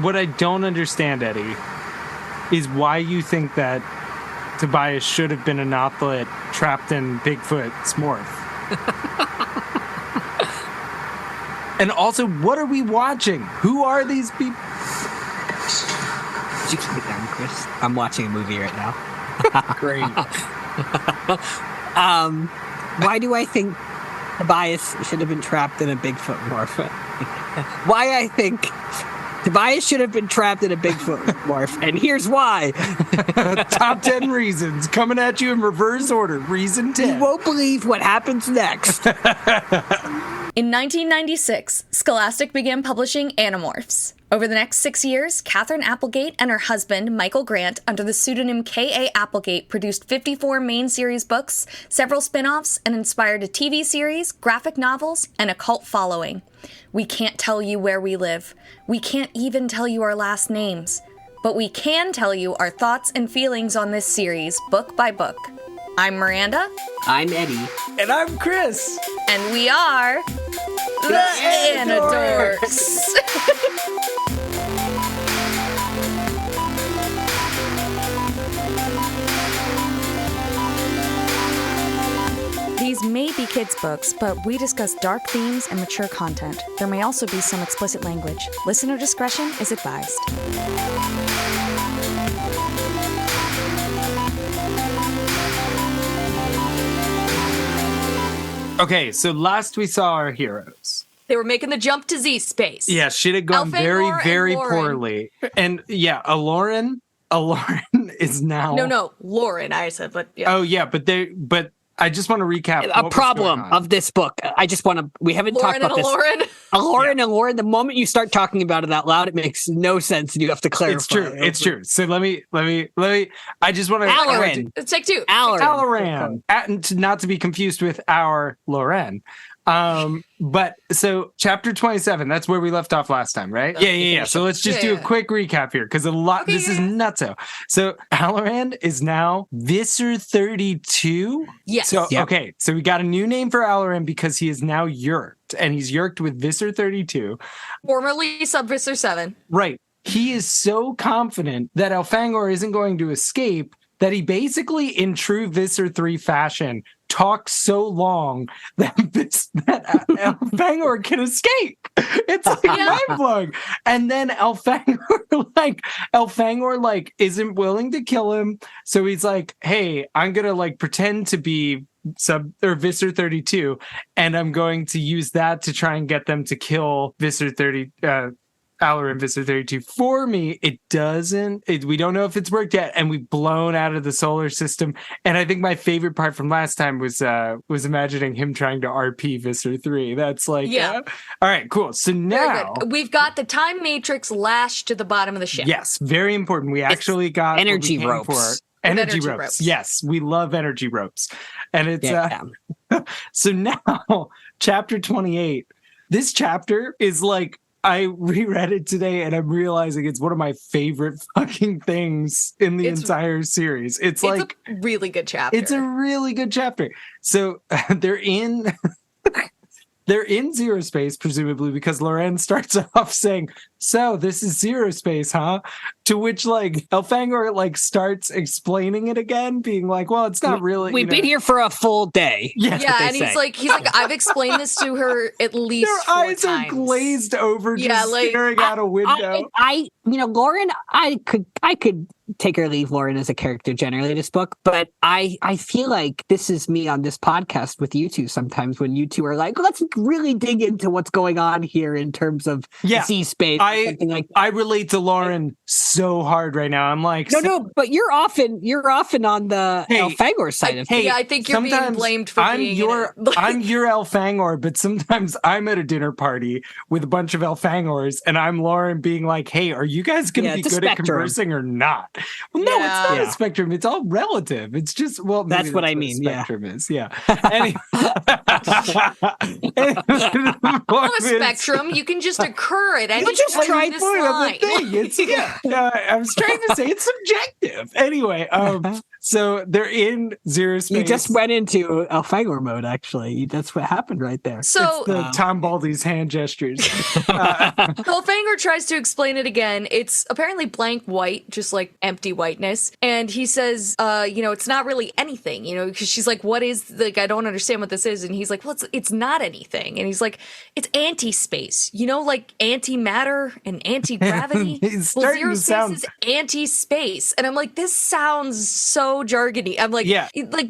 What I don't understand, Eddie, is why you think that Tobias should have been a Nothlite trapped in Bigfoot's morph. And also, what are we watching? Who are these people? Did you keep it down, Chris? I'm watching a movie right now. Great. Why do I think Tobias should have been trapped in a Bigfoot morph? Why I think Tobias should have been trapped in a Bigfoot morph, and here's why. Top 10 reasons coming at you in reverse order. Reason 10. You won't believe what happens next. In 1996, Scholastic began publishing Animorphs. Over the next 6 years, Catherine Applegate and her husband, Michael Grant, under the pseudonym K.A. Applegate, produced 54 main series books, several spin-offs, and inspired a TV series, graphic novels, and a cult following. We can't tell you where we live. We can't even tell you our last names. But we can tell you our thoughts and feelings on this series, book by book. I'm Miranda. I'm Eddy. And I'm Chris. And we are the Anidorks. These may be kids' books, but we discuss dark themes and mature content. There may also be some explicit language. Listener discretion is advised. Okay, so last we saw our heroes. They were making the jump to Z space. Yeah, shit had gone very, very poorly. And yeah, a Loren is now... No, Loren, I said, but yeah. Oh, yeah, but I just want to recap. A problem of this book. We haven't talked about this. A Loren and Loren. The moment you start talking about it out loud, it makes no sense and you have to clarify. It's true. So let me, I just want to. Alaran. Let's take two. Alaran. Not to be confused with our Loren. But so chapter 27, that's where we left off last time, right? Yeah. So let's just do a quick recap here because this is nutso. So Alaran is now Visser 32. Yes. So, okay. So we got a new name for Alaran because he is now Yerked, and he's Yerked with Visser 32. Formerly Sub-Visser 7. Right. He is so confident that Elfangor isn't going to escape that he basically, in true Visser 3 fashion, talks so long that Elfangor can escape. It's like mind-blowing. And then Elfangor isn't willing to kill him. So he's like, hey, I'm gonna pretend to be Visser 32, and I'm going to use that to try and get them to kill Visser 30 Alaran Visser 32 for me. It doesn't. We don't know if it's worked yet, and we've blown out of the solar system. And I think my favorite part from last time was imagining him trying to RP Visser 3. That's all right, cool. So now we've got the time matrix lashed to the bottom of the ship. Yes, very important. We actually got energy ropes. Energy ropes. Yes, we love energy ropes. And it's so now chapter 28. This chapter is I reread it today and I'm realizing it's one of my favorite fucking things in the entire series. It's a really good chapter. It's a really good chapter. So they're in zero space, presumably, because Loren starts off saying, so this is zero space, huh? To which Elfangor starts explaining it again, being like, well, it's not really. We've been here for a full day. Yeah, and he's like, I've explained this to her at least Their 4 eyes times. are glazed over, just staring out a window. Loren, I could take or leave Loren as a character generally in this book, but I feel like this is me on this podcast with you two sometimes when you two are like, let's really dig into what's going on here in terms of Z space. I relate to Loren so hard right now. I'm like, no, but you're often on the Elfangor side of things. I think you're being blamed for I'm your Elfangor, but sometimes I'm at a dinner party with a bunch of Elfangors, and I'm Loren being like, hey, are you guys going to be good at conversing or not? Well, no, it's not a spectrum. It's all relative. It's just, that's what I mean. Spectrum is, Anyway. A spectrum, you can just occur at any point. You just try to the thing. I was trying to say it's subjective. Anyway, So they're in zero space. You just went into Elfangor mode, actually. That's what happened right there. So the Tom Baldy's hand gestures. Elfangor tries to explain it again. It's apparently blank white, just like empty whiteness. And he says, it's not really anything, because she's like, what is, like, I don't understand what this is. And he's like, well, it's not anything. And he's like, it's anti-space, like antimatter and anti-gravity. Well, zero space is anti-space. And I'm like, this sounds so jargony. I'm like,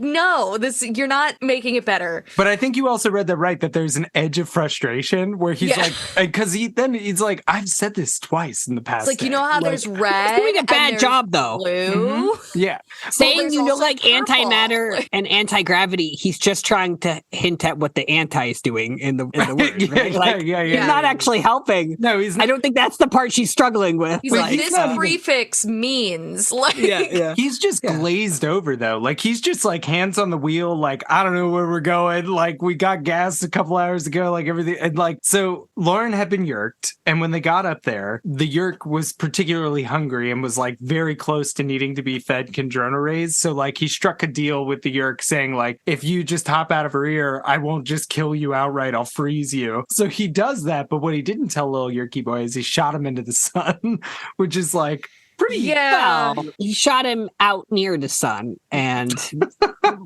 no, you're not making it better. But I think you also read that right, that there's an edge of frustration where he's like, because he's like, I've said this twice in the past. It's like, how there's red. He's doing a bad job, though. Blue. Mm-hmm. Yeah. Saying, like antimatter and anti-gravity, he's just trying to hint at what the anti is doing in the word. Right? He's not actually helping. No, he's not. I don't think that's the part she's struggling with. He's like, this prefix means, like... He's just glazed over, though. Like, he's just, like, hands on the wheel, like, I don't know where we're going. Like, we got gas a couple hours ago, like, everything. And, like, so Loren had been yerked, and when they got up there, the yerk was particularly hungry and was, like, very close to needing to be fed Kandrona rays. So, like, he struck a deal with the yerk saying, like, if you just hop out of her ear, I won't just kill you outright. I'll freeze you. So he does that, but what he didn't tell little yerky boy is he shot him into the sun, which is, like, pretty well. He shot him out near the sun, and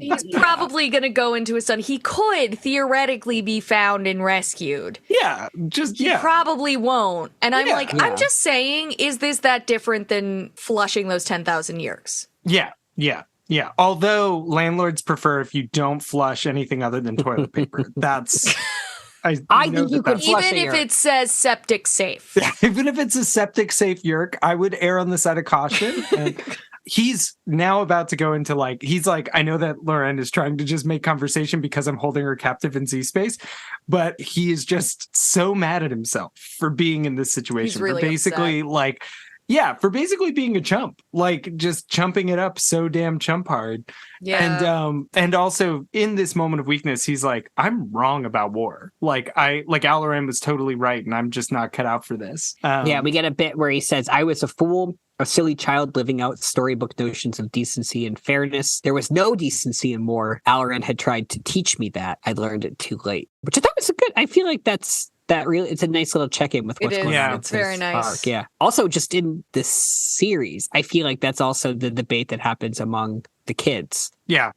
he's probably going to go into his sun. He could theoretically be found and rescued. He probably won't. And I'm like, I'm just saying, is this that different than flushing those 10,000 yerks? Yeah. Although landlords prefer if you don't flush anything other than toilet paper. That's... I think you could flush even if it says septic safe. Even if it's a septic safe yerk, I would err on the side of caution. And he's now about to go into he's like, I know that Loren is trying to just make conversation because I'm holding her captive in Z space, but he is just so mad at himself for being in this situation. He's really for basically upset. for basically being a chump, like just chumping it up so damn chump hard. Yeah. And also in this moment of weakness, he's like, I'm wrong about war. Loren was totally right, and I'm just not cut out for this. We get a bit where he says, I was a fool, a silly child living out storybook notions of decency and fairness. There was no decency in war. Loren had tried to teach me that. I learned it too late. Which I thought was I feel like it's a nice little check-in with what's going on. It's very nice. Arc. Yeah. Also, just in this series, I feel like that's also the debate that happens among the kids. Yeah.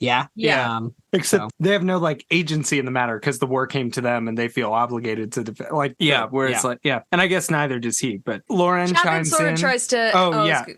Except they have no agency in the matter because the war came to them and they feel obligated to defend. And I guess neither does he. But Loren Chapman chimes sort in. of tries to.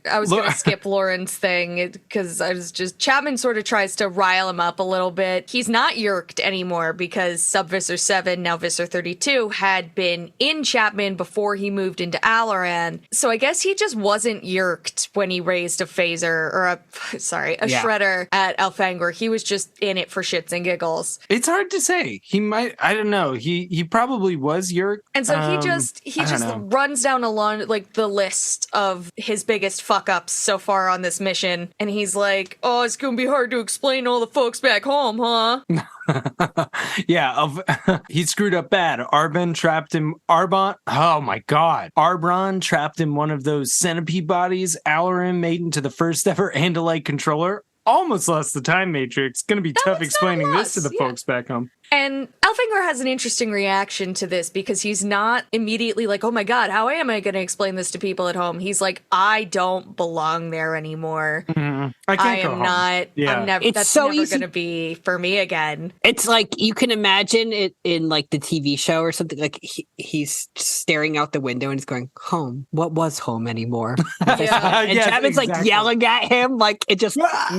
I was going to skip Loren's thing because Chapman sort of tries to rile him up a little bit. He's not yerked anymore because Sub-Visser 7, now Visser 32, had been in Chapman before he moved into Aloran. So I guess he just wasn't yerked when he raised a phaser or a shredder at Elfangor. He was just in it for shits and giggles. It's hard to say. He might. I don't know. He probably was yerked. And so he just runs down the list of his biggest fuck ups so far on this mission, and he's like, "Oh, it's gonna be hard to explain to all the folks back home, huh?" He screwed up bad. Arbron trapped him in one of those centipede bodies Aloran made into the first ever Andalite controller. Almost lost the time matrix. Gonna be tough explaining this to the folks back home. And Elfangor has an interesting reaction to this because he's not immediately like, oh my god, how am I going to explain this to people at home? He's like, I don't belong there anymore. Mm-hmm. I am not. Yeah. I'm never. That's so never going to be for me again. It's like you can imagine it in the TV show or something. Like he's staring out the window and he's going, home. What was home anymore? And Chapman's yelling at him. It just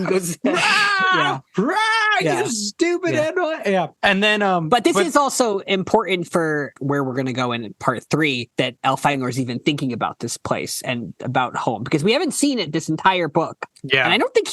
goes. You stupid Andalite. Yeah. And then, but this is also important for where we're going to go in part 3, that Elfangor is even thinking about this place and about home, because we haven't seen it this entire book. Yeah. And I don't think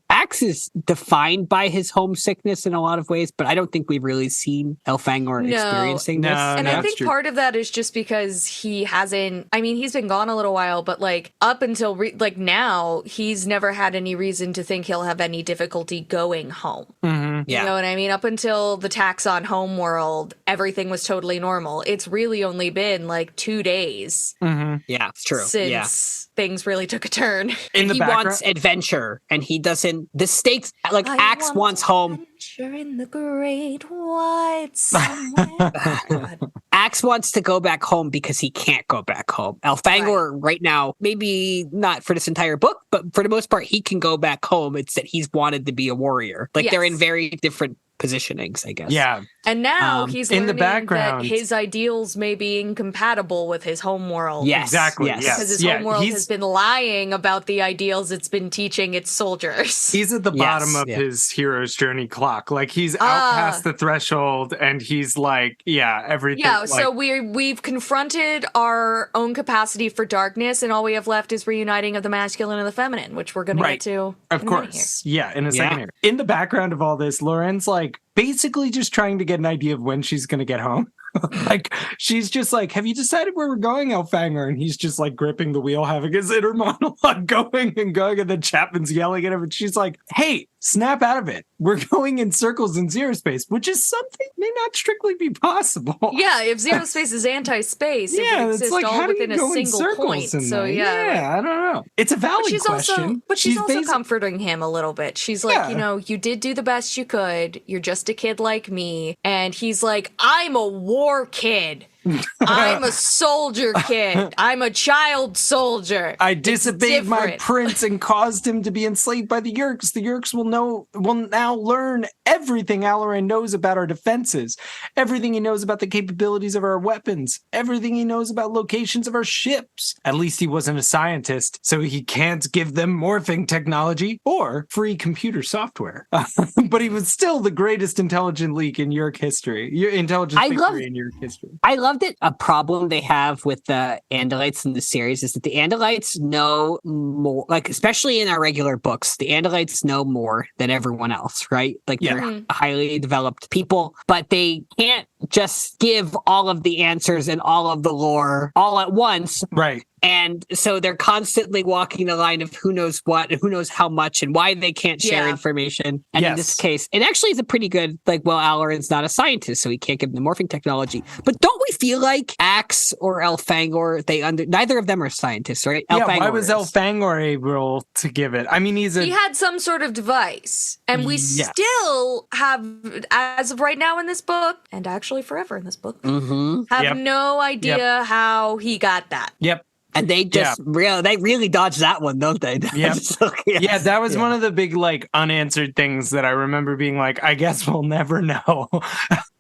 Axe is defined by his homesickness in a lot of ways, but I don't think we've really seen Elfangor experiencing this. And I think part of that is just because he hasn't, he's been gone a little while, but up until now, he's never had any reason to think he'll have any difficulty going home. Mm-hmm. Yeah. You know what I mean? Up until the tax on Homeworld, everything was totally normal. It's really only been 2 days. Mm-hmm. Yeah, it's true. Since things really took a turn. In the he background, wants adventure, and he doesn't. The stakes, like Axe wants home. Adventure in the great white somewhere. God. Axe wants to go back home because he can't go back home. Elfangor right now, maybe not for this entire book, but for the most part, he can go back home. It's that he's wanted to be a warrior. Like they're in Yes. very different positionings, I guess. yeah. And now he's in the learning background- that his ideals may be incompatible with his homeworld. Yes, Exactly, Yes. yes. Because his Yeah, homeworld he's- has been lying about the ideals it's been teaching its soldiers. He's at the Yes, bottom of yeah. his hero's journey clock. Like he's out Ah. past the threshold, and he's like, everything. Yeah, like, so we've confronted our own capacity for darkness, and all we have left is reuniting of the masculine and the feminine, which we're going to Right. get to. Of in a minute course. Yeah, in a second here. In the background of all this, Loren's like basically just trying to get an idea of when she's going to get home. Like she's just like, have you decided where we're going, Elfangor? And he's just like gripping the wheel, having his inner monologue going, and then Chapman's yelling at him, and she's like, hey, snap out of it. We're going in circles in zero space, which is something may not strictly be possible. Yeah, if zero space is anti-space, it Yeah, would it's exist like, all how do within you a go in single circles point. in So there? yeah, I don't know. It's a valid But she's question. also basi- comforting him a little bit. She's like, Yeah. you did do the best you could. You're just a kid like me. And he's like, I'm a war kid. I'm a soldier kid. I'm a child soldier. I It's disobeyed my different. prince and caused him to be enslaved by the Yeerks. The Yeerks will now learn everything Alaran knows about our defenses, everything he knows about the capabilities of our weapons, everything he knows about locations of our ships. At least he wasn't a scientist, so he can't give them morphing technology or free computer software. But he was still the greatest intelligent leak in Yeerk history. Intelligence victory in Yeerk history. I love that a problem they have with the Andalites in the series is that the Andalites know more, like, especially in our regular books, the Andalites know more than everyone else, right? Like, they're highly developed people, but they can't just give all of the answers and all of the lore all at once. Right. And so they're constantly walking the line of who knows what and who knows how much and why they can't share information. And in this case, it actually is a pretty good, like, well, Alaran's not a scientist, so he can't give them the morphing technology. But don't we feel like Axe or Elfangor, neither of them are scientists, right? Yeah, why Elfangor was is. Elfangor able to give it? I mean, he had some sort of device, and we still have, as of right now in this book, and actually forever in this book, have no idea how he got that. Yep. And they just they really dodge that one, don't they? Yep. So, Yeah, that was one of the big, like, unanswered things that I remember being like, I guess we'll never know.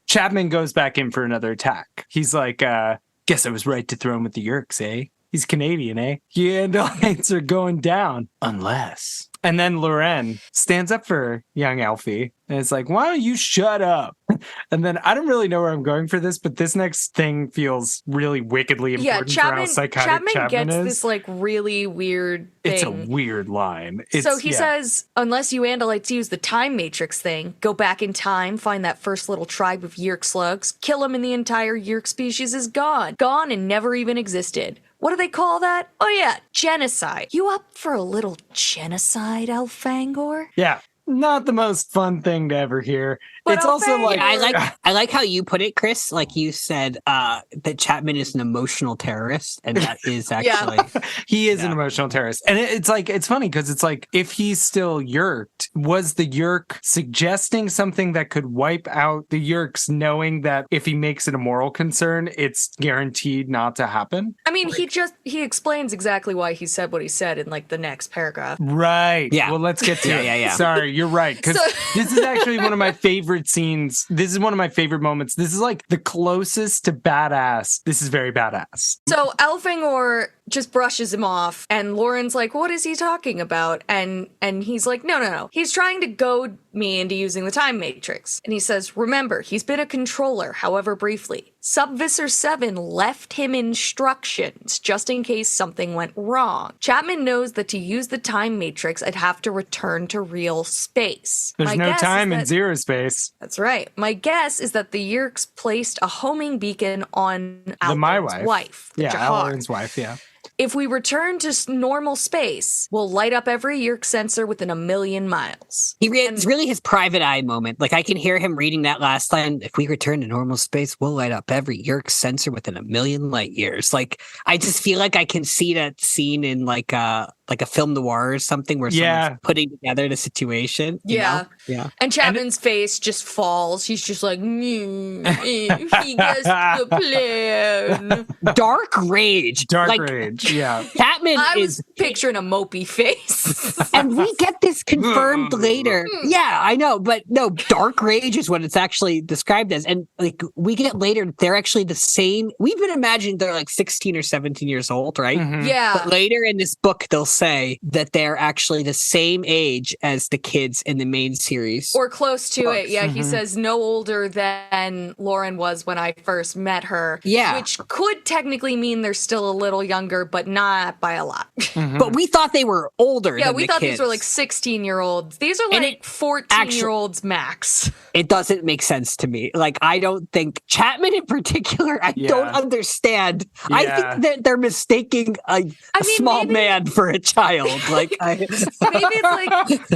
Chapman goes back in for another attack. He's like, guess I was right to throw him with the Yeerks, eh? He's Canadian, eh? Yeah, Andalites are going down. Unless. And then Loren stands up for young Alfie. And it's like, why don't you shut up? And then I don't really know where I'm going for this, but this next thing feels really wickedly important for how psychotic Chapman gets is. this like really weird thing. It's a weird line. So he says, unless you Andalites use the time matrix thing, go back in time, find that first little tribe of Yeerk slugs, kill them, and the entire Yeerk species is gone. Gone and never even existed. What do they call that? Oh yeah, genocide. You up for a little genocide, Elfangor? Yeah. Not the most fun thing to ever hear. But it's also like I like how you put it, Chris. Like you said that Chapman is an emotional terrorist, and that is actually he is an emotional terrorist. And it's like, it's funny because it's like, if he's still Yeerked, was the Yeerk suggesting something that could wipe out the Yeerks, knowing that if he makes it a moral concern, it's guaranteed not to happen? I mean, he explains exactly why he said what he said in like the next paragraph. Right. Yeah. Well, let's get to it. Yeah. Sorry, you're right. Because this is actually one of my favorite scenes. This is one of my favorite moments. This is like the closest to badass. This is very badass. So Elfangor just brushes him off, and Loren's like, what is he talking about? And he's like, no. He's trying to goad me into using the time matrix. And he says, remember, he's been a controller, however briefly. Subvisor 7 left him instructions just in case something went wrong. Chapman knows that to use the time matrix, I'd have to return to real space. There's no time in zero space. That's right. My guess is that the Yeerks placed a homing beacon on Alaran's wife. Yeah, Jahar. Alaran's wife, yeah. if we return to normal space, we'll light up every Yerk sensor within 1,000,000 miles. It's really his private eye moment. Like, I can hear him reading that last line. If we return to normal space, we'll light up every Yerk sensor within 1,000,000 light years. Like, I just feel like I can see that scene in like a film noir or something where someone's putting together the situation. You know? Yeah. And Chapman's face just falls. He's just like, he gets the plan. Dark rage. Yeah. Chapman I was picturing a mopey face. And we get this confirmed later. Yeah, I know. But no, dark rage is what it's actually described as. And like we get later, they're actually the same. We've been imagining they're like 16 or 17 years old, right? Mm-hmm. Yeah. But later in this book, they'll say that they're actually the same age as the kids in the main series. Or close to it. Yeah, he says no older than Loren was when I first met her. Yeah. Which could technically mean they're still a little younger, but not by a lot. But we thought they were older Yeah, than we the thought kids. these were like 16-year-olds. These are And like 14-year-olds max. It doesn't make sense to me. Like, I don't think Chapman in particular, I don't understand. Yeah. I think that they're mistaking a small man for a child. Like, maybe it's like,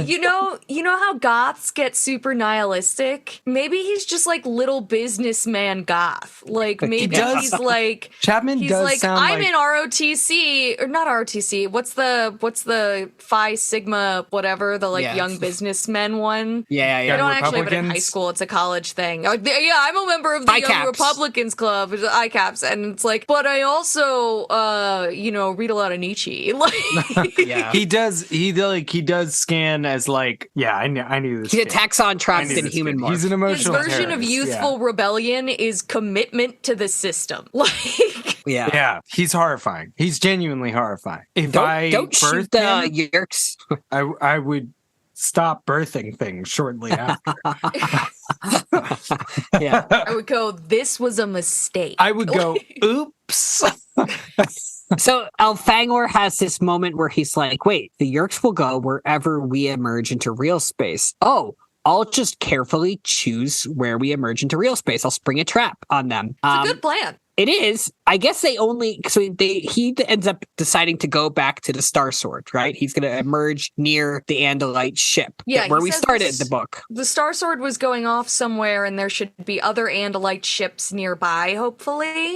you know how Goths get super nihilistic? Maybe he's just like little businessman Goth. Like, maybe he's like Chapman does like, sound I'm like in ROTC, or not ROTC. What's the Phi Sigma whatever, the like young businessmen one? Yeah. I don't actually have it in high school. It's a college thing. Yeah, I'm a member of the Young Republicans Club, ICAPS, and it's like, but I also, read a lot of Nietzsche. Like, he does scan as like, I knew this. He's a taxon trapped in human mark. He's an emotional his version of youthful rebellion is commitment to the system. Like, yeah, he's horrifying. He's genuinely horrifying. If don't shoot the Yerks. I would stop birthing things shortly after. I would go, this was a mistake. I would go, oops. So Elfangor has this moment where he's like, wait, the Yerks will go wherever we emerge into real space. Oh, I'll just carefully choose where we emerge into real space. I'll spring a trap on them. It's a good plan. It is. I guess he ends up deciding to go back to the Star Sword, right? He's going to emerge near the Andalite ship, where we started the book. The Star Sword was going off somewhere, and there should be other Andalite ships nearby, hopefully.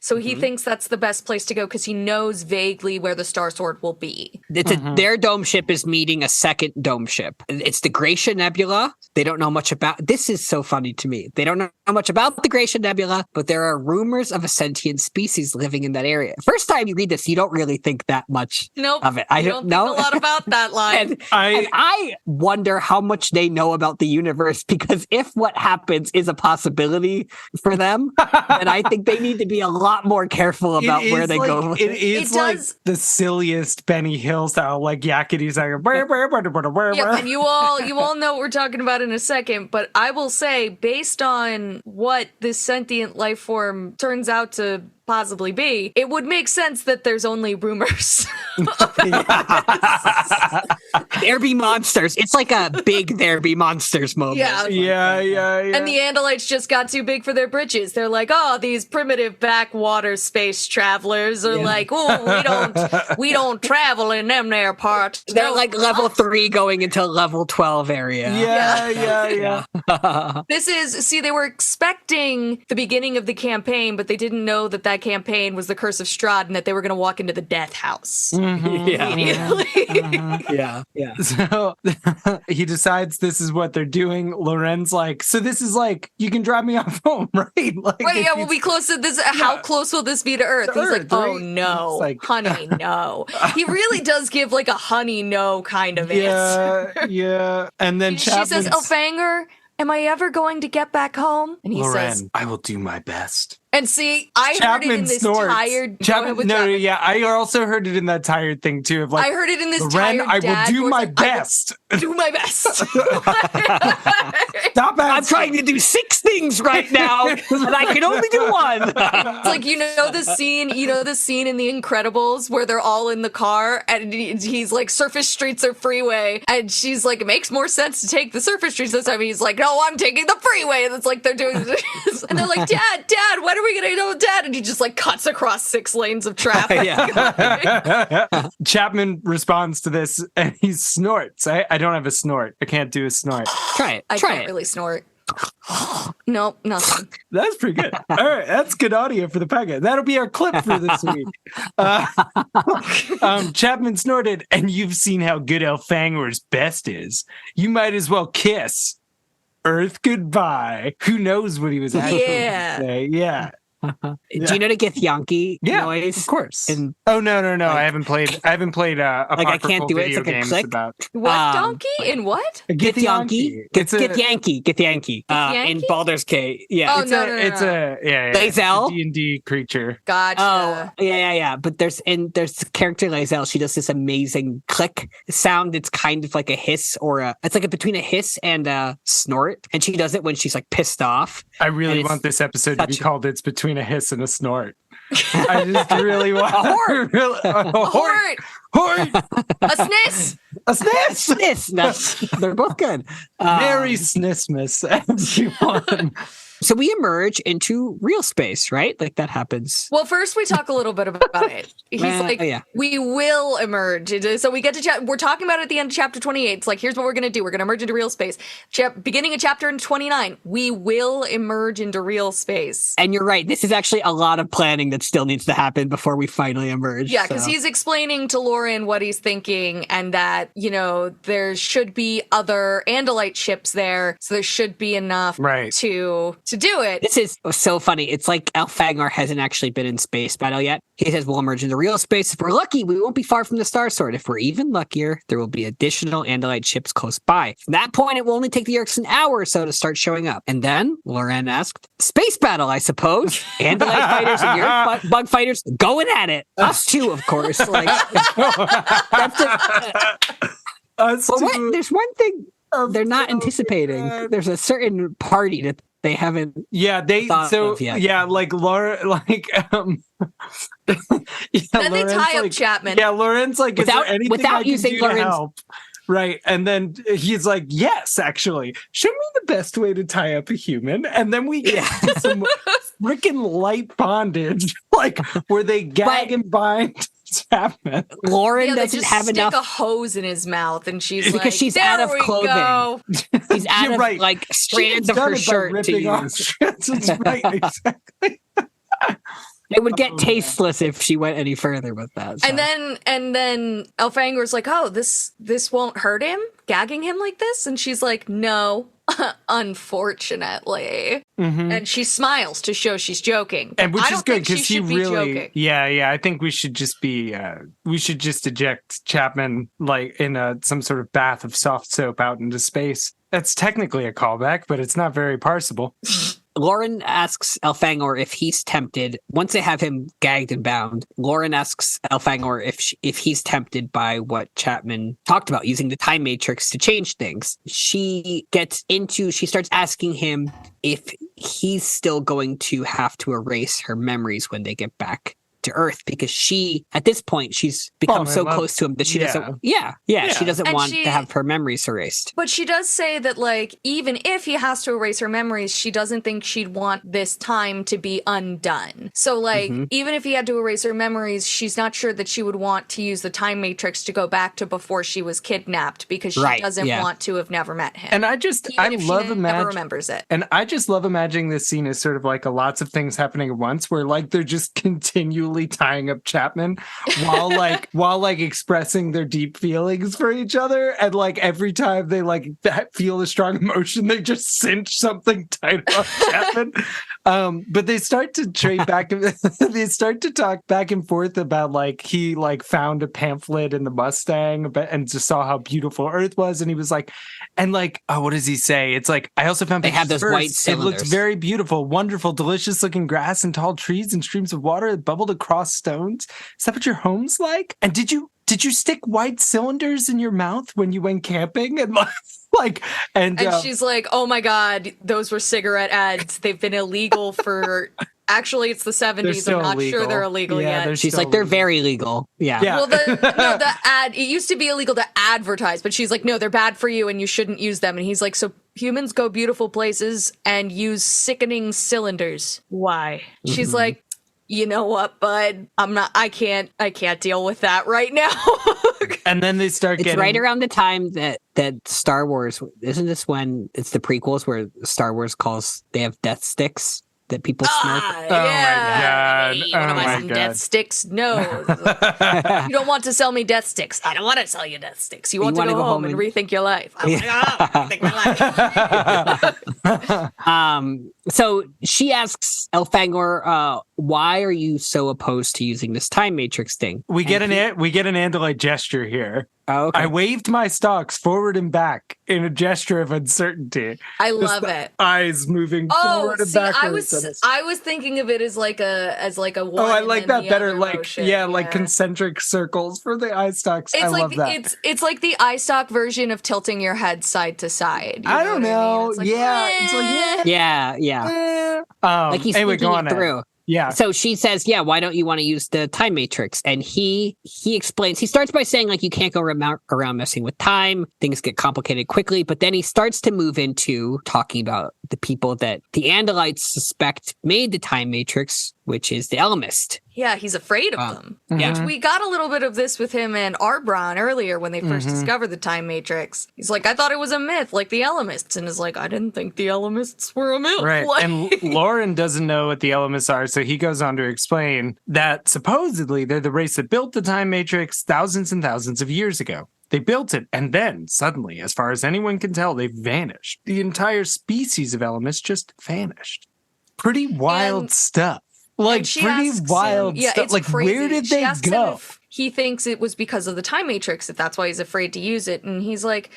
So he thinks that's the best place to go because he knows vaguely where the Star Sword will be. Their dome ship is meeting a second dome ship. It's the Gracia Nebula. They don't know much about. This is so funny to me. They don't know much about the Gracia Nebula, but there are rumors of a sentient species living in that area. First time you read this, you don't really think that much of it. I don't know think a lot about that line. and I wonder how much they know about the universe, because if what happens is a possibility for them, then I think they need to be a lot more careful about where they go. It like the silliest Benny Hill style, like yakety sack. Yeah, and you all know what we're talking about in a second, but I will say, based on what this sentient life form turns out to possibly be, it would make sense that there's only rumors. There be monsters. It's like a big there be monsters moment. Yeah. And the Andalites just got too big for their britches. They're like, oh, these primitive backwater space travelers are like, oh, we don't travel in them there parts. They're like level 3 going into level 12 area. Yeah. They were expecting the beginning of the campaign, but they didn't know that campaign was the Curse of Strahd and that they were going to walk into the Death House immediately. Yeah. So he decides this is what they're doing. Loren's like, so this is like, you can drop me off home, right? Like, wait, we'll be close to this. How close will this be to Earth? He's like, oh no, like, honey, no. He really does give like a honey, no kind of answer. Yeah. And then she says, Elfangor, am I ever going to get back home? And he says, I will do my best. And see, I heard it in this tired... I also heard it in that tired thing, too. Of like, I heard it in this Loren, tired I dad will do my voice, best. Do my best. Stop asking. I'm trying to do 6 things right now, and I can only do one. It's like, you know the scene in The Incredibles where they're all in the car, and he's like, surface streets or freeway, and she's like, it makes more sense to take the surface streets this time. He's like, no, I'm taking the freeway. And it's like, they're doing this. And they're like, Dad, when are are we gonna go, Dad? And he just like cuts across 6 lanes of traffic. Chapman responds to this and he snorts. I don't have a snort. I can't do a snort. Try it. I Try can't it. really snort. Nope, nothing. That's pretty good. All right, that's good audio for the packet. That'll be our clip for this week. Chapman snorted, and you've seen how good Elfangor's best is. You might as well kiss Earth goodbye. Who knows what he was actually say? Yeah. Do you know the Githyanki noise? Of course. And no. I haven't played a like I can't do it. It's like a click. What donkey? In what? Githyanki. Githyanki. In Baldur's Gate. Yeah. Oh, no. Lae'zel? D&D creature. Gotcha. Oh, yeah. But there's the character Lae'zel. She does this amazing click sound. It's kind of like a hiss it's like between a hiss and a snort. And she does it when she's like pissed off. I really want this episode to be called It's Between a Hiss and a Snort. I just really want a hort. A sniss. A sniss. Sniss. They're both good. Merry Snissmas, everyone. So we emerge into real space, right? Like that happens. Well, first we talk a little bit about it. He's we will emerge. So we get to we're talking about it at the end of chapter 28. It's like, here's what we're going to do. We're going to emerge into real space. Beginning of chapter 29, we will emerge into real space. And you're right. This is actually a lot of planning that still needs to happen before we finally emerge. Yeah, because he's explaining to Loren what he's thinking and that, there should be other Andalite ships there. So there should be enough to do it. This is so funny. It's like Elfangor hasn't actually been in space battle yet. He says we'll emerge into real space. If we're lucky, we won't be far from the Star Sword. If we're even luckier, there will be additional Andalite ships close by. From that point, it will only take the Yeerks an hour or so to start showing up. And then Loren asked, space battle, I suppose. Andalite fighters and Yeerk bug fighters going at it. Us too, of course. Like, there's one thing they're not anticipating. There's a certain party that they haven't. Yeah, like Laura, like then they tie up Chapman. Yeah, Lauren's like, is there anything without I can using do to help? Right, and then he's like, yes, actually, show me the best way to tie up a human, and then we get some freaking light bondage, like where they gag and bind Chapman. Loren doesn't have enough. Stick a hose in his mouth, and she's because she's out of clothing. She's out of like strands of her shirt to use. That's right, exactly. It would get tasteless if she went any further with that. So. And then Elfangor's like, oh, this won't hurt him, gagging him like this, and she's like, no, unfortunately. Mm-hmm. And she smiles to show she's joking, and which is good because he really, joking. yeah. I think we should just eject Chapman like in some sort of bath of soft soap out into space. That's technically a callback, but it's not very parsable. Loren asks Elfangor if he's tempted. Once they have him gagged and bound, Loren asks Elfangor if he's tempted by what Chapman talked about, using the time matrix to change things. She starts asking him if he's still going to have to erase her memories when they get back to Earth, because at this point, she's become close to him that she doesn't. She doesn't want to have her memories erased. But she does say that, like, even if he has to erase her memories, she doesn't think she'd want this time to be undone. So, like, even if he had to erase her memories, she's not sure that she would want to use the time matrix to go back to before she was kidnapped, because she doesn't want to have never met him. And I love imagining, never remembers it. And I just love imagining this scene as sort of like lots of things happening at once, where like they're just continually tying up Chapman while expressing their deep feelings for each other, and like every time they like feel a strong emotion, they just cinch something tight about Chapman. But they start to trade back. They start to talk back and forth about like he like found a pamphlet in the Mustang and just saw how beautiful Earth was, and he was like, and like, oh, what does he say? It's like, I also found they have those white cylinders. It looked very beautiful, wonderful, delicious looking grass and tall trees and streams of water that bubbled across stones. Is that what your home's like? And did you stick white cylinders in your mouth when you went camping? And and she's like, oh my God, those were cigarette ads. They've been illegal for actually it's the 70s. I'm not sure they're illegal yet. She's like, they're very legal. Yeah. Well, the ad, it used to be illegal to advertise, but she's like, no, they're bad for you and you shouldn't use them. And he's like, so humans go beautiful places and use sickening cylinders. Why? She's like, you know what, bud? I can't deal with that right now. And then they start It's getting right around the time that Star Wars, isn't this when it's the prequels where Star Wars they have death sticks that people snort? Oh my God. Hey, you want to Oh buy my some God. death sticks? No. You don't want to sell me death sticks. I don't want to sell you death sticks. You want to go home and rethink your life. I want to go home and rethink my life. So she asks Elfangor, why are you so opposed to using this time matrix thing? we get an Andalite gesture here. Oh, okay. I waved my stalks forward and back in a gesture of uncertainty. I Just love the it. eyes moving forward and See, backwards. I was thinking of it as like a one. I and like then that the better. other Like, motion. like concentric circles for the eye stalks. I love that. It's like the eye stalk version of tilting your head side to side. I don't know. It's like, It's like, Yeah. Like he's anyway, thinking go it on ahead. through. Yeah. So she says, why don't you want to use the time matrix? And he explains, he starts by saying, like, you can't go around messing with time. Things get complicated quickly. But then he starts to move into talking about the people that the Andalites suspect made the time matrix, which is the Ellimist. Yeah, he's afraid of them. Yeah. And we got a little bit of this with him and Arbron earlier when they 1st discovered the time matrix. He's like, I thought it was a myth, like the Ellimists. And is like, I didn't think the Ellimists were a myth. Right. Like- And Loren doesn't know what the elements are, so he goes on to explain that supposedly they're the race that built the time matrix thousands and thousands of years ago. They built it, and then suddenly, as far as anyone can tell, they vanished. The entire species of elements just vanished. Pretty wild And- stuff. Like, and she pretty asks wild him, stuff. it's Like, crazy. where did She they asks him go? if he thinks it was because of the time matrix, if that's why he's afraid to use it. And he's like,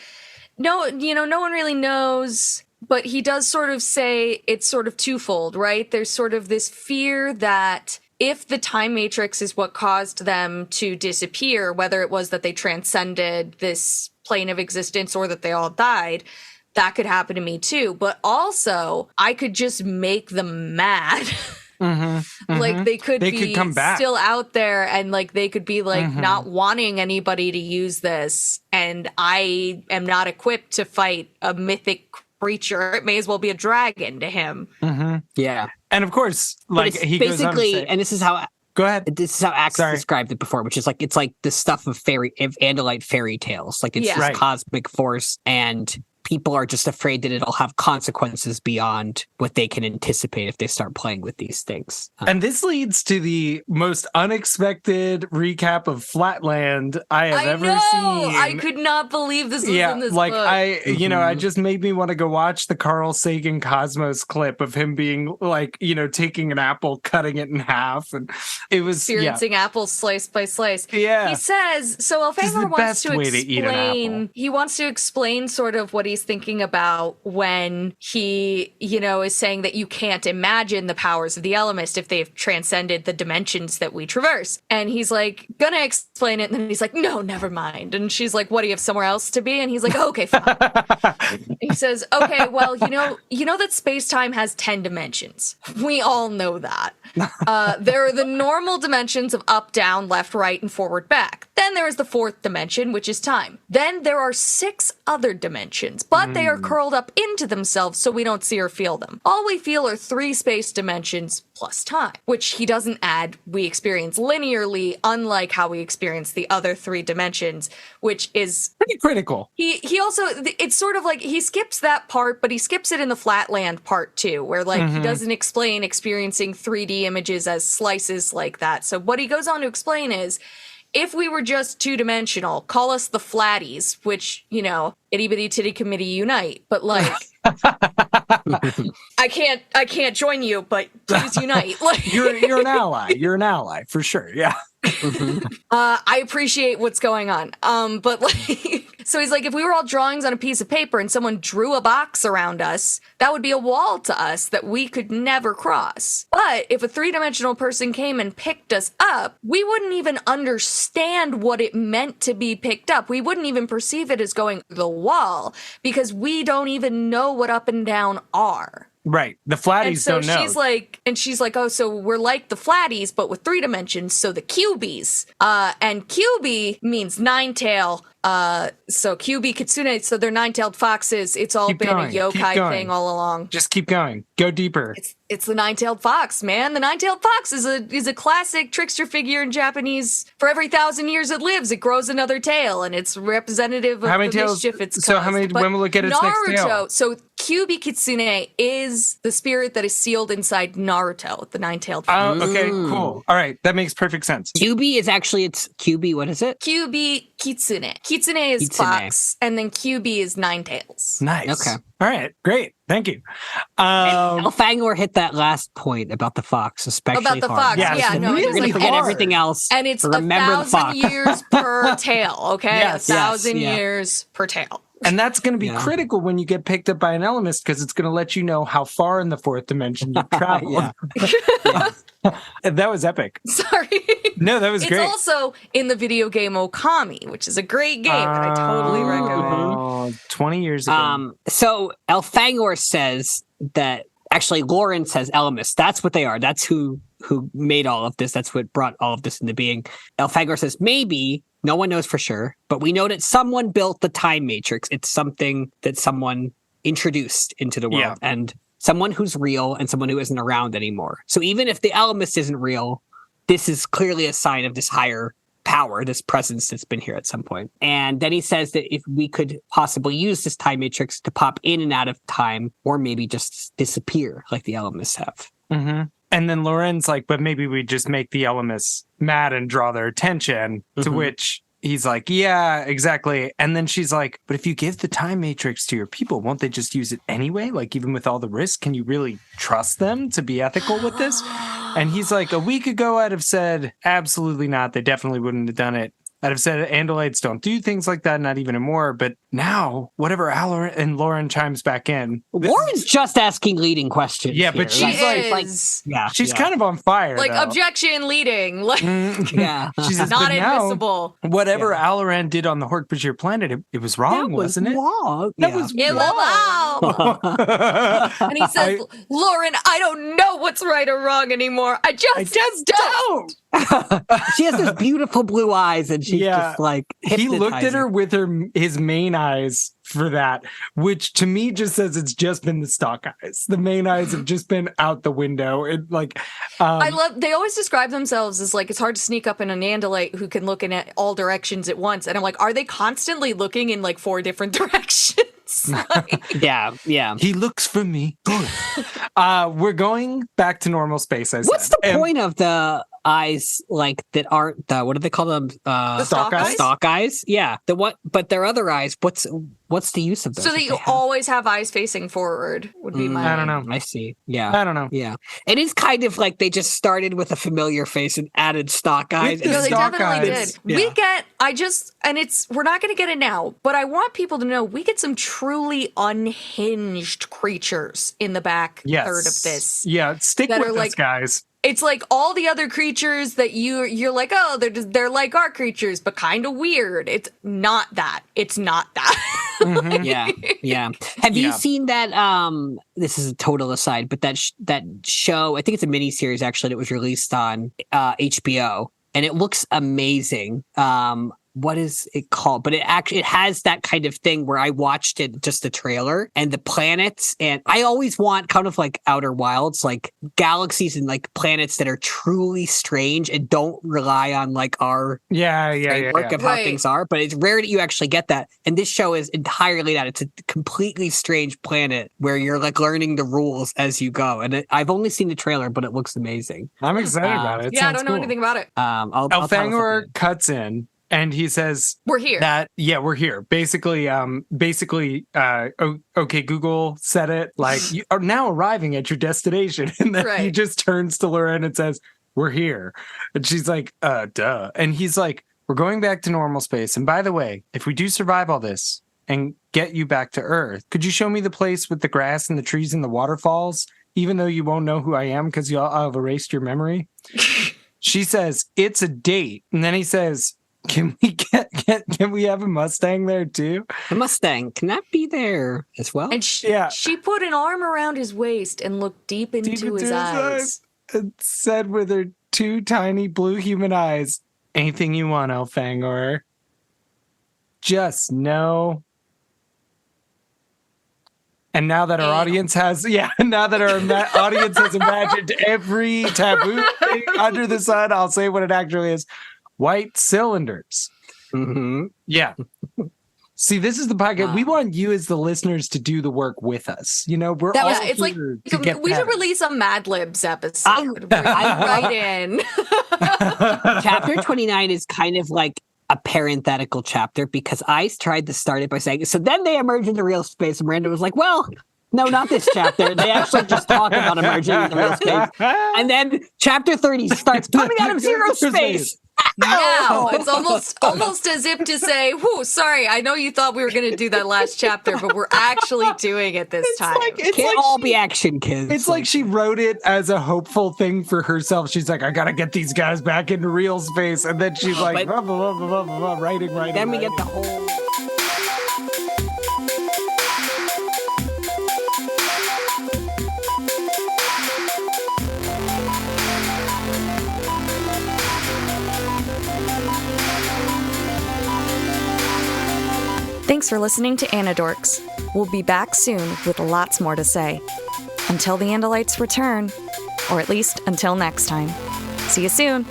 no, no one really knows. But he does sort of say it's sort of twofold, right? There's sort of this fear that if the time matrix is what caused them to disappear, whether it was that they transcended this plane of existence or that they all died, that could happen to me too. But also, I could just make them mad. Like they could come back. still out there and like they could be like not wanting anybody to use this, and I am not equipped to fight a mythic creature. It may as well be a dragon to him. Yeah. And of course, like, he goes on to basically, say, and this is how Axe described it before, which is like, it's like the stuff of Andalite fairy tales. Like it's Yeah. this Right. cosmic force, and people are just afraid that it'll have consequences beyond what they can anticipate if they start playing with these things. And this leads to the most unexpected recap of Flatland I have ever seen. I could not believe this was in this book. I just made me want to go watch the Carl Sagan Cosmos clip of him being like, taking an apple, cutting it in half. And it was experiencing apples slice by slice. Yeah. He says, so This is the Elfangor wants best to way to eat an apple. he wants to explain sort of what he's thinking about when he, is saying that you can't imagine the powers of the Ellimist if they've transcended the dimensions that we traverse. And he's like, gonna explain it. And then he's like, no, never mind. And she's like, what, do you have somewhere else to be? And he's like, okay, fine. He says, okay, well, you know that space-time has 10 dimensions. We all know that. There are the normal dimensions of up, down, left, right, and forward, back. Then there is the 4th dimension, which is time. Then there are 6 other dimensions, but they are curled up into themselves so we don't see or feel them. All we feel are 3 space dimensions plus time, which he doesn't add. We experience linearly, unlike how we experience the other 3 dimensions, which is pretty critical. He also, it's sort of like he skips that part, but he skips it in the Flatland part too, where like he doesn't explain experiencing 3D images as slices like that. So what he goes on to explain is, if we were just 2-dimensional, call us the flatties, which, itty bitty titty committee unite. But like, I can't join you, but please unite. Like, You're an ally. You're an ally for sure. Yeah. I appreciate what's going on. But like, so he's like, if we were all drawings on a piece of paper and someone drew a box around us, that would be a wall to us that we could never cross. But if a 3-dimensional person came and picked us up, we wouldn't even understand what it meant to be picked up. We wouldn't even perceive it as going through the wall because we don't even know what up and down are. Right. The flatties don't know. She's like, oh, so we're like the flatties, but with 3 dimensions. So the cubies, and cubie means 9-tail, So Kyuubi, Kitsune, so they're nine-tailed foxes. It's all Keep been going, a keep yokai going. thing all along. Just keep going. Go deeper. It's the nine-tailed fox, man. The nine-tailed fox is a classic trickster figure in Japanese. For every 1,000 years it lives, it grows another tail, and it's representative of How many the tails? mischief it's caused. So how many? But When will it get its next tail? Naruto, so Kyuubi Kitsune is the spirit that is sealed inside Naruto, the nine-tailed fox. Oh, okay, cool. All right, that makes perfect sense. Kyuubi is actually, it's Kyuubi, what is it? Kyuubi Kitsune. Kitsune is Kitsune. fox, and then Kyuubi is nine tails. Nice. Okay. All right, great. Thank you. Elfangor hit that last point about the fox, especially About the hard. fox, Yeah, yeah, it's no, You're it's going to like forget hard. everything else. And it's remember the 1,000 fox. years per tail, okay? Yes. 1,000 Yes, yeah. years per tail. And that's going to be Yeah. critical when you get picked up by an Elemist because it's going to let you know how far in the fourth dimension you've traveled. That was epic. Sorry. No, that was It's great. also in the video game Okami, which is a great game that I totally recommend. 20 years ago. So Elfangor says that, actually Loren says Elemis. That's what they are. That's who made all of this. That's what brought all of this into being. Elfangor says maybe, no one knows for sure, but we know that someone built the time matrix. It's something that someone introduced into the world. Yeah. And someone who's real and someone who isn't around anymore. So even if the Elemist isn't real, this is clearly a sign of this higher power, this presence that's been here at some point. And then he says that if we could possibly use this time matrix to pop in and out of time, or maybe just disappear like the Elemists have. Mm-hmm. And then Loren's like, but maybe we just make the Elements mad and draw their attention, to which he's like, yeah, exactly. And then she's like, but if you give the time matrix to your people, won't they just use it anyway? Like, even with all the risk, can you really trust them to be ethical with this? And he's like, a week ago, I'd have said, absolutely not. They definitely wouldn't have done it. I'd have said Andalites don't do things like that, not even anymore. But now, whatever Loren chimes back in. Lauren's just asking leading questions. Yeah, but here. she's she's kind of on fire. Like, though. objection leading. Like, yeah. She says, not but now, admissible. whatever Aloran did on the Hork-Bajir planet, it was wrong, wasn't it? Wrong. That Yeah. was It was wrong. And he says, Loren, I don't know what's right or wrong anymore. I just don't. She has those beautiful blue eyes, and she's Yeah. just like He looked at her hypnotizing. with his main eyes for that, which to me just says it's just been the stock eyes. The main eyes have just been out the window. It like, I love, they always describe themselves as like, it's hard to sneak up in an Andalite who can look in at all directions at once. And I'm like, are they constantly looking in like 4 different directions? Like, Yeah. he looks for me. Good. We're going back to normal space. I said. What's the And point of the eyes like that aren't the, what do they call them? the stalk eyes? Stalk eyes. Yeah. The what? But their other eyes. What's the use of those? So that if you they have? always have eyes facing forward would be my. I don't know. I see. Yeah. I don't know. Yeah. It is kind of like they just started with a familiar face and added stalk eyes. the No, they stalk definitely eyes. did. Yeah. We get, we're not going to get it now, but I want people to know we get some truly unhinged creatures in the back Yes. third of this. Yeah, stick That with are us, like- guys. It's like all the other creatures that you're like, oh, they're like our creatures, but kind of weird. It's not that. It's not that. Yeah. Have you Yeah. seen that? This is a total aside, but that show, I think it's a miniseries actually that was released on HBO, and it looks amazing. What is it called? But it has that kind of thing where I watched it, just the trailer and the planets. And I always want kind of like Outer Wilds, like galaxies and like planets that are truly strange and don't rely on like our Yeah. framework of how Right. things are. But it's rare that you actually get that. And this show is entirely that. It's a completely strange planet where you're like learning the rules as you go. And I've only seen the trailer, but it looks amazing. I'm excited about it. It Yeah, I sounds don't know cool. anything about it. I'll tell us at the Elfangor end. cuts in and he says We're here. that, yeah, we're here. Basically, okay, Google said it. Like, you are now arriving at your destination. And then he Right. just turns to Loren and says, we're here. And she's like, duh. And he's like, we're going back to normal space. And by the way, if we do survive all this and get you back to Earth, could you show me the place with the grass and the trees and the waterfalls, even though you won't know who I am because I'll have erased your memory? She says, it's a date. And then he says, can we have a Mustang there too? The Mustang, can that be there as well? And Yeah. she put an arm around his waist and looked deep into his eyes. And said with her 2 tiny blue human eyes, anything you want, Elfangor. just know. And now that our audience has, now that our audience has imagined every taboo thing under the sun, I'll say what it actually is. White cylinders. Mm-hmm. Yeah. See, this is the podcast. We want you as the listeners to do the work with us. You know, it's like we should release a Mad Libs episode. Right in. Chapter 29 is kind of like a parenthetical chapter because I tried to start it by saying, so then they emerge into real space. And Miranda was like, well, no, not this chapter. They actually just talk about emerging into real space. And then chapter 30 starts coming out of zero space. No, it's almost as if to say, "Whoo, sorry, I know you thought we were going to do that last chapter, but we're actually doing it this time." It can't all be action, kids. It's like she wrote it as a hopeful thing for herself. She's like, I got to get these guys back into real space. And then she's like, blah, blah, blah, blah, blah, blah, writing. Then we get the whole... Thanks for listening to Anidorks. We'll be back soon with lots more to say. Until the Andalites return, or at least until next time. See you soon.